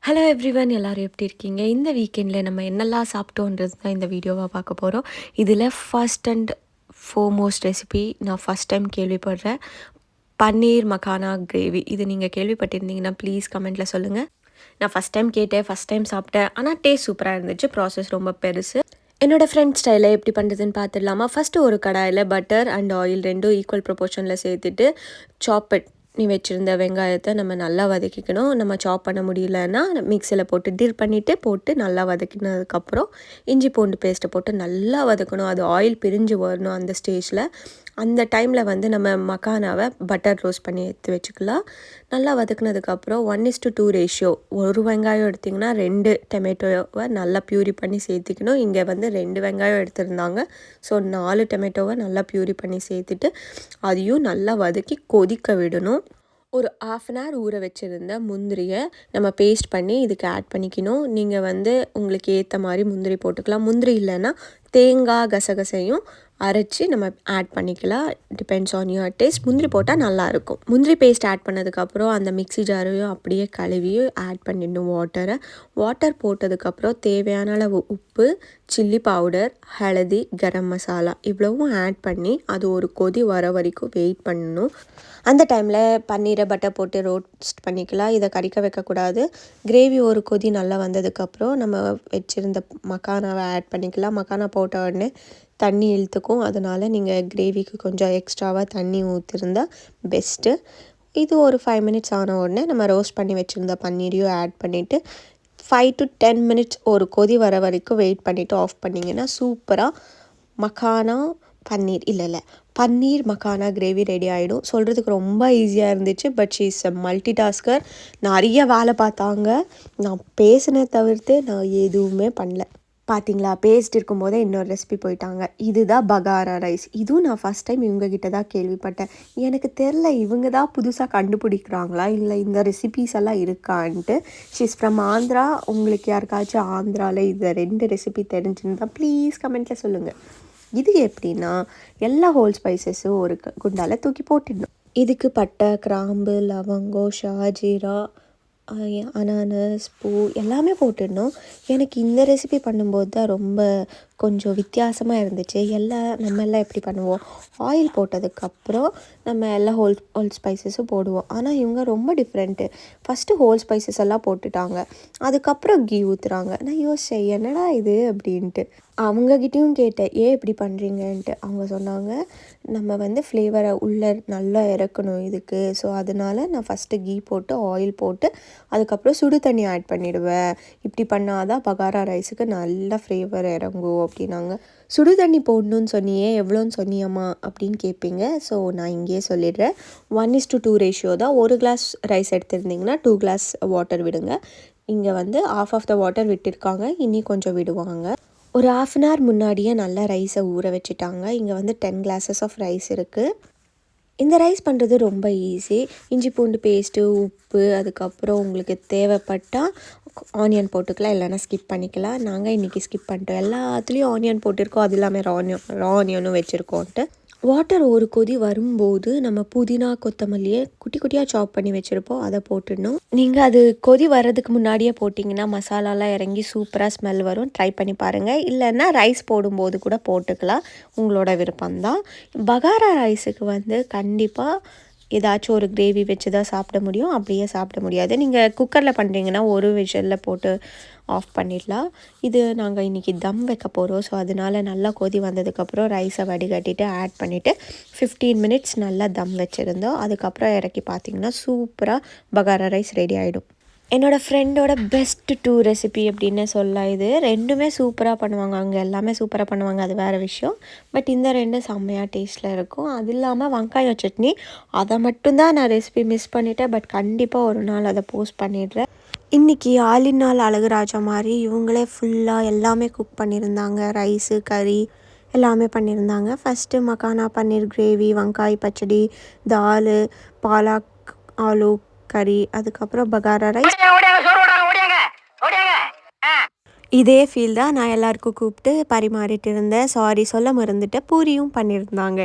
Hello everyone, எல்லாரும் எப்படி இருக்கீங்க? இந்த வீக்கெண்டில் நம்ம என்னெல்லாம் சாப்பிட்டோன்றது தான் இந்த வீடியோவாக பார்க்க போகிறோம். இதில் ஃபர்ஸ்ட் அண்ட் ஃபோர்மோஸ்ட் ரெசிபி நான் ஃபஸ்ட் டைம் கேள்விப்படுறேன். பன்னீர் மக்கானா கிரேவி. இது நீங்கள் கேள்விப்பட்டிருந்தீங்கன்னா ப்ளீஸ் கமெண்ட்டில் சொல்லுங்கள். நான் ஃபஸ்ட் டைம் கேட்டேன், ஃபஸ்ட் டைம் சாப்பிட்டேன். ஆனால் டேஸ்ட் சூப்பராக இருந்துச்சு. ப்ராசஸ் ரொம்ப பெருசு. என்னோடய ஃப்ரெண்ட் ஸ்டைலில் எப்படி பண்ணுறதுன்னு பார்த்துடலாமா? ஃபஸ்ட்டு ஒரு கடாயில் பட்டர் அண்ட் ஆயில் ரெண்டும் ஈக்குவல் ப்ரொபோர்ஷனில் சேர்த்துட்டு சாப்பட் நீ வச்சுருந்த வெங்காயத்தை நம்ம நல்லா வதக்கிக்கணும். நம்ம சாப் பண்ண முடியலன்னா மிக்சியில் போட்டு பண்ணிவிட்டு போட்டு நல்லா வதக்கினதுக்கப்புறம் இஞ்சி பூண்டு பேஸ்ட்டை போட்டு நல்லா வதக்கணும். அது ஆயில் பிரிஞ்சு வரணும். அந்த ஸ்டேஜில் அந்த டைமில் வந்து நம்ம மக்கானாவை பட்டர் ரோஸ்ட் பண்ணி எடுத்து வச்சுக்கலாம். நல்லா வதக்குனதுக்கப்புறம் 1:2 ரேஷியோ, ஒரு வெங்காயம் எடுத்திங்கன்னா 2 டொமேட்டோவை நல்லா ப்யூரி பண்ணி சேர்த்திக்கணும். இங்கே வந்து 2 வெங்காயம் எடுத்திருந்தாங்க. ஸோ 4 டொமேட்டோவை நல்லா ப்யூரி பண்ணி சேர்த்துட்டு அதையும் நல்லா வதக்கி கொதிக்க விடணும். ஒரு 1/2 hour ஊற வச்சுருந்த முந்திரியை நம்ம பேஸ்ட் பண்ணி இதுக்கு ஆட் பண்ணிக்கணும். நீங்கள் வந்து உங்களுக்கு ஏற்ற மாதிரி முந்திரி போட்டுக்கலாம். முந்திரி இல்லைன்னா தேங்காய் கசகசையும் அரைச்சி நம்ம ஆட் பண்ணிக்கலாம். Depends on your taste. முந்திரி போட்டால் நல்லாயிருக்கும். முந்திரி பேஸ்ட் ஆட் பண்ணதுக்கப்புறம் அந்த மிக்ஸி ஜாரையும் அப்படியே கழுவி ஆட் பண்ணிடணும். வாட்டர் போட்டதுக்கப்புறம் தேவையான அளவு உப்பு, சில்லி பவுடர், ஹளதி, கரம் மசாலா இவ்வளவும் ஆட் பண்ணி அது ஒரு கொதி வர வரைக்கும் வெயிட் பண்ணணும். அந்த டைமில் பன்னீரை பட்டர் போட்டு ரோஸ்ட் பண்ணிக்கலாம். இதை கறிக்க வைக்கக்கூடாது. கிரேவி ஒரு கொதி நல்லா வந்ததுக்கப்புறம் நம்ம வச்சுருந்த மக்கானாவை ஆட் பண்ணிக்கலாம். மக்கானா போட்ட உடனே தண்ணி இழுத்துக்கும். அதனால் நீங்கள் கிரேவிக்கு கொஞ்சம் எக்ஸ்ட்ராவாக தண்ணி ஊற்றிருந்தா பெஸ்ட்டு. இது ஒரு 5 minutes ஆன உடனே நம்ம ரோஸ்ட் பண்ணி வச்சுருந்த பன்னீரையும் ஆட் பண்ணிவிட்டு 5 to 10 minutes ஒரு கொதி வர வரைக்கும் வெயிட் பண்ணிவிட்டு ஆஃப் பண்ணிங்கன்னா சூப்பராக மக்கானா பன்னீர் மக்கானா கிரேவி ரெடி ஆகிடும். சொல்கிறதுக்கு ரொம்ப ஈஸியாக இருந்துச்சு. But she is a multi tasker. நிறைய வேலை பார்த்தாங்க. நான் பேசினதை தவிர்த்து நான் எதுவுமே பண்ணல. பார்த்தீங்களா, பேஸ்ட் இருக்கும்போதே இன்னொரு ரெசிபி போயிட்டாங்க. இதுதான் பகாரா ரைஸ். இதுவும் நான் ஃபஸ்ட் டைம் இவங்ககிட்ட தான் கேள்விப்பட்டேன். எனக்கு தெரில இவங்க தான் புதுசாக கண்டுபிடிக்கிறாங்களா இல்லை இந்த ரெசிபீஸ் எல்லாம் இருக்கான்ட்டு. She's from Andhra. உங்களுக்கு யாருக்காச்சும் ஆந்திராவில் இந்த 2 ரெசிபி தெரிஞ்சுருந்தா ப்ளீஸ் கமெண்ட்டில் சொல்லுங்கள். இது எப்படின்னா எல்லா ஹோல் ஸ்பைசஸும் ஒரு குண்டால் தூக்கி போட்டுடணும். இதுக்கு பட்டை, கிராம்பு, லவங்கம், ஷாஜீரா, அனானஸ் பூ எல்லாமே போட்டுடணும். எனக்கு இந்த ரெசிபி பண்ணும்போது தான் ரொம்ப கொஞ்சம் வித்தியாசமாக இருந்துச்சு. நம்ம எல்லாம் எப்படி பண்ணுவோம், ஆயில் போட்டதுக்கப்புறம் நம்ம எல்லா ஹோல் ஸ்பைசஸும் போடுவோம். ஆனால் இவங்க ரொம்ப டிஃப்ரெண்ட்டு. ஃபஸ்ட்டு ஹோல் ஸ்பைசஸ் எல்லாம் போட்டுட்டாங்க, அதுக்கப்புறம் கீ ஊற்றுறாங்க. நான் யோசிச்சேன் என்னடா இது அப்படின்ட்டு. அவங்கக்கிட்டையும் கேட்டேன் ஏன் இப்படி பண்ணுறீங்கன்ட்டு. அவங்க சொன்னாங்க நம்ம வந்து ஃப்ளேவரை உள்ளே நல்லா இறக்கணும் இதுக்கு. ஸோ அதனால் நான் ஃபஸ்ட்டு கீ போட்டு ஆயில் போட்டு அதுக்கப்புறம் சுடு தண்ணி ஆட் பண்ணிவிடுவேன். இப்படி பண்ணாதான் பகாரா ரைஸுக்கு நல்ல ஃப்ளேவர் இறங்கும் அப்படின்னாங்க. சுடு தண்ணி போடணுன்னு சொன்னியே, எவ்வளோன்னு சொன்னியம்மா அப்படின்னு கேட்பீங்க. ஸோ நான் இங்கேயே சொல்லிடுறேன். 1:2 ரேஷியோ தான். ஒரு கிளாஸ் ரைஸ் எடுத்திருந்திங்கன்னா 2 glass வாட்டர் விடுங்க. இங்கே வந்து half of the வாட்டர் விட்டுருக்காங்க, இன்னி கொஞ்சம் விடுவாங்க. ஒரு 1/2 hour முன்னாடியே நல்லா ரைஸை ஊற வச்சுட்டாங்க. இங்கே வந்து 10 glasses ஆஃப் ரைஸ் இருக்குது. இந்த ரைஸ் பண்ணுறது ரொம்ப ஈஸி. இஞ்சி பூண்டு பேஸ்ட்டு, உப்பு, அதுக்கப்புறம் உங்களுக்கு தேவைப்பட்டால் ஆனியன் போட்டுக்கலாம், இல்லைனா ஸ்கிப் பண்ணிக்கலாம். நாங்கள் இன்றைக்கி ஸ்கிப் பண்ணிட்டோம். எல்லாத்துலேயும் ஆனியன் போட்டிருக்கோம், அது இல்லாமல் ரா ஆனியனும் வச்சுருக்கோன்ட்டு. வாட்டர் ஒரு கொதி வரும்போது நம்ம புதினா, கொத்தமல்லியை குட்டி குட்டியாக சாப் பண்ணி வச்சுருப்போம், அதை போட்டுடணும். நீங்கள் அது கொதி வர்றதுக்கு முன்னாடியே போட்டிங்கன்னா மசாலாலாம் இறங்கி சூப்பராக ஸ்மெல் வரும். ட்ரை பண்ணி பாருங்கள். இல்லைன்னா ரைஸ் போடும்போது கூட போட்டுக்கலாம், உங்களோட விருப்பம்தான். பகாரா ரைஸுக்கு வந்து கண்டிப்பாக ஏதாச்சும் ஒரு கிரேவி வச்சு தான் சாப்பிட முடியும், அப்படியே சாப்பிட முடியாது. நீங்கள் குக்கரில் பண்ணுறீங்கன்னா ஒரு விசிலில் போட்டு ஆஃப் பண்ணிடலாம். இது நாங்கள் இன்றைக்கி தம் வைக்க போகிறோம். ஸோ அதனால் நல்லா கொதி வந்ததுக்கப்புறம் ரைஸை வடிகட்டிட்டு ஆட் பண்ணிவிட்டு 15 minutes நல்லா தம் வச்சுருந்தோம். அதுக்கப்புறம் இறக்கி பார்த்திங்கன்னா சூப்பராக பகாரா ரைஸ் ரெடி ஆகிடும். என்னோடய ஃப்ரெண்டோட பெஸ்ட் 2 ரெசிபி அப்படின்னு சொல்லலாம். இது ரெண்டுமே சூப்பராக பண்ணுவாங்க. அவங்க எல்லாமே சூப்பராக பண்ணுவாங்க, அது வேறு விஷயம். பட் இந்த 2 செம்மையாக டேஸ்ட்டில் இருக்கும். அது இல்லாமல் வெங்காயம் சட்னி, அதை மட்டும்தான் நான் ரெசிபி மிஸ் பண்ணிட்டேன். பட் கண்டிப்பாக ஒரு நாள் அதை போஸ்ட் பண்ணிடுறேன். இன்றைக்கி ஆலிநாள் அழகுராஜா மாதிரி இவங்களே ஃபுல்லாக எல்லாமே குக் பண்ணியிருந்தாங்க. ரைஸு, கறி எல்லாமே பண்ணியிருந்தாங்க. ஃபஸ்ட்டு மக்கானா பன்னீர் கிரேவி, வெங்காய பச்சடி, தால், பாலக் ஆலு கறி, அதுக்கப்புறம் பகாரா ரைஸ். இதே ஃபீல் தான் நான் எல்லாருக்கும் கூப்பிட்டு பரிமாறிட்டு இருந்தேன். சாரி சொல்ல மறந்துட்டேன். பூரியும் பண்ணியிருந்தாங்க.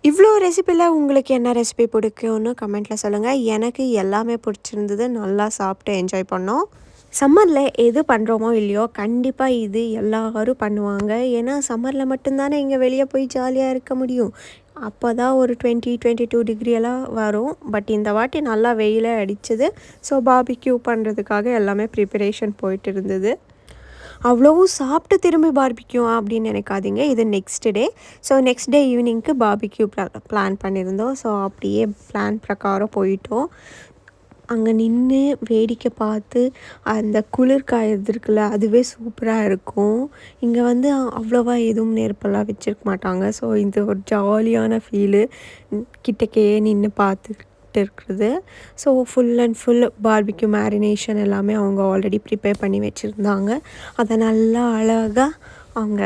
இவ்வளோ ரெசிபியில் உங்களுக்கு என்ன ரெசிபி பிடிக்கும்னு கமெண்ட்டில் சொல்லுங்கள். எனக்கு எல்லாமே பிடிச்சிருந்தது. நல்லா சாப்பிட்டு என்ஜாய் பண்ணோம். சம்மரில் எது பண்ணுறோமோ இல்லையோ கண்டிப்பாக இது எல்லாரும் பண்ணுவாங்க. ஏன்னா சம்மரில் மட்டும்தானே இங்கே வெளியே போய் ஜாலியாக இருக்க முடியும். அப்போ தான் ஒரு 22 டிகிரி எல்லாம் வரும். பட் இந்த வாட்டி நல்லா வெயிலே அடிச்சது. ஸோ பார்பிக்யூ பண்ணுறதுக்காக எல்லாமே ப்ரிப்பரேஷன் போயிட்டு இருந்தது. அவ்வளவும் சாப்பிட்டு திரும்பி பார்பிக்யூ அப்படின்னு நினைக்காதீங்க. இது next day. So next day ஈவினிங்க்கு பார்பிக்யூ பிளான் பண்ணியிருந்தோம். ஸோ அப்படியே பிளான் பிரகாரம் போயிட்டோம். அங்கே நின்று வேடிக்கை பார்த்து அந்த குளிர் காயறது இருக்குல்ல, அதுவே சூப்பராக இருக்கும். இங்கே வந்து அவ்வளோவா எதுவும் நெருப்பெல்லாம் வச்சுருக்க மாட்டாங்க. ஸோ இது ஒரு ஜாலியான ஃபீலு, கிட்டக்கே நின்று பார்த்துட்டு இருக்கிறது. So full and full barbecue marination எல்லாமே அவங்க ஆல்ரெடி ப்ரிப்பேர் பண்ணி வச்சுருந்தாங்க. அதை நல்லா அழகாக அவங்க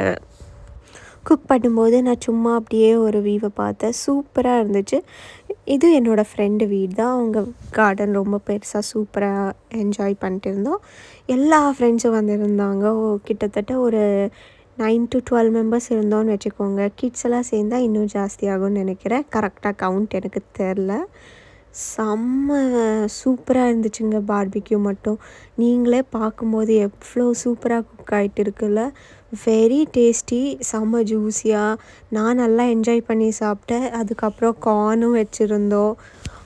குக் பண்ணும்போது நான் சும்மா அப்படியே ஒரு வியூவை பார்த்தேன். சூப்பராக இருந்துச்சு. இது என்னோடய ஃப்ரெண்டு வீடு தான். அவங்க கார்டன் ரொம்ப பெருசாக சூப்பராக என்ஜாய் பண்ணிட்டு இருந்தோம். எல்லா ஃப்ரெண்ட்ஸும் வந்திருந்தாங்க. கிட்டத்தட்ட ஒரு 9 to 12 மெம்பர்ஸ் இருந்தோன்னு வச்சுக்கோங்க. கிட்ஸ் எல்லாம் சேர்ந்தால் இன்னும் ஜாஸ்தியாகும்னு நினைக்கிறேன். கரெக்டாக கவுண்ட் எனக்கு தெரில. செம்ம சூப்பராக இருந்துச்சுங்க பார்பிக்யூ மட்டும். நீங்களே பார்க்கும்போது எவ்வளோ சூப்பராக குக் ஆகிட்டு இருக்குல்ல. வெரி டேஸ்டி, செம்ம ஜூஸியாக. நான் நல்லா என்ஜாய் பண்ணி சாப்பிட்டேன். அதுக்கப்புறம் கார்னும் வச்சுருந்தோம்.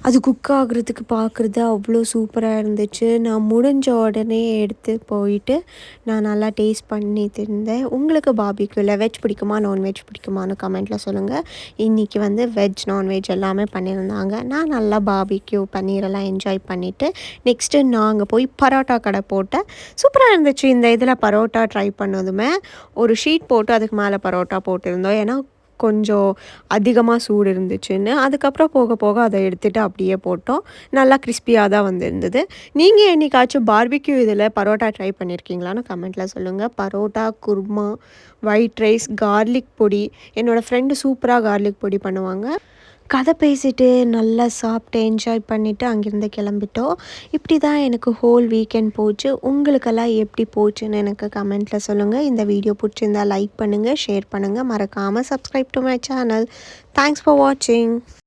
அது குக் ஆகுறதுக்கு பார்க்குறது அவ்வளோ சூப்பராக இருந்துச்சு. நான் முடிஞ்ச உடனே எடுத்து போயிட்டு நான் நல்லா டேஸ்ட் பண்ணி இருந்தேன். உங்களுக்கு பார்பிக்யூவில் வெஜ் பிடிக்குமா நான்வெஜ் பிடிக்குமான்னு கமெண்ட்டில் சொல்லுங்கள். இன்றைக்கி வந்து வெஜ் நான்வெஜ் எல்லாமே பண்ணியிருந்தாங்க. நான் நல்லா பார்பிக்யூ பன்னீரெல்லாம் என்ஜாய் பண்ணிவிட்டு நெக்ஸ்ட்டு நாங்கள் போய் பரோட்டா கடை போட்டேன். சூப்பராக இருந்துச்சு. இந்த இதில் பரோட்டா ட்ரை பண்ணதுமே ஒரு ஷீட் போட்டு அதுக்கு மேலே பரோட்டா போட்டிருந்தோம். ஏன்னா கொஞ்சம் அதிகமாக சூடு இருந்துச்சுன்னு. அதுக்கப்புறம் போக போக அதை எடுத்துகிட்டு அப்படியே போட்டோம். நல்லா கிறிஸ்பியாக தான் வந்திருந்தது. நீங்கள் என்னைக்காச்சும் பார்பிக்யூ இதில் பரோட்டா ட்ரை பண்ணியிருக்கீங்களான்னு கமெண்ட்டில் சொல்லுங்கள். Parotta, kurma, white rice, garlic பொடி. என்னோடய ஃப்ரெண்டு சூப்பராக கார்லிக் பொடி பண்ணுவாங்க. கதை பேசிட்டு நல்லா சாப்பிட்டு என்ஜாய் பண்ணிவிட்டு அங்கேருந்து கிளம்பிட்டோம். இப்படி தான் எனக்கு ஹோல் வீக்கெண்ட் போச்சு. உங்களுக்கெல்லாம் எப்படி போச்சுன்னு எனக்கு கமெண்ட்டில் சொல்லுங்கள். இந்த வீடியோ பிடிச்சிருந்தால் லைக் பண்ணுங்கள், ஷேர் பண்ணுங்கள், மறக்காமல் subscribe to my channel. Thanks for வாட்சிங்.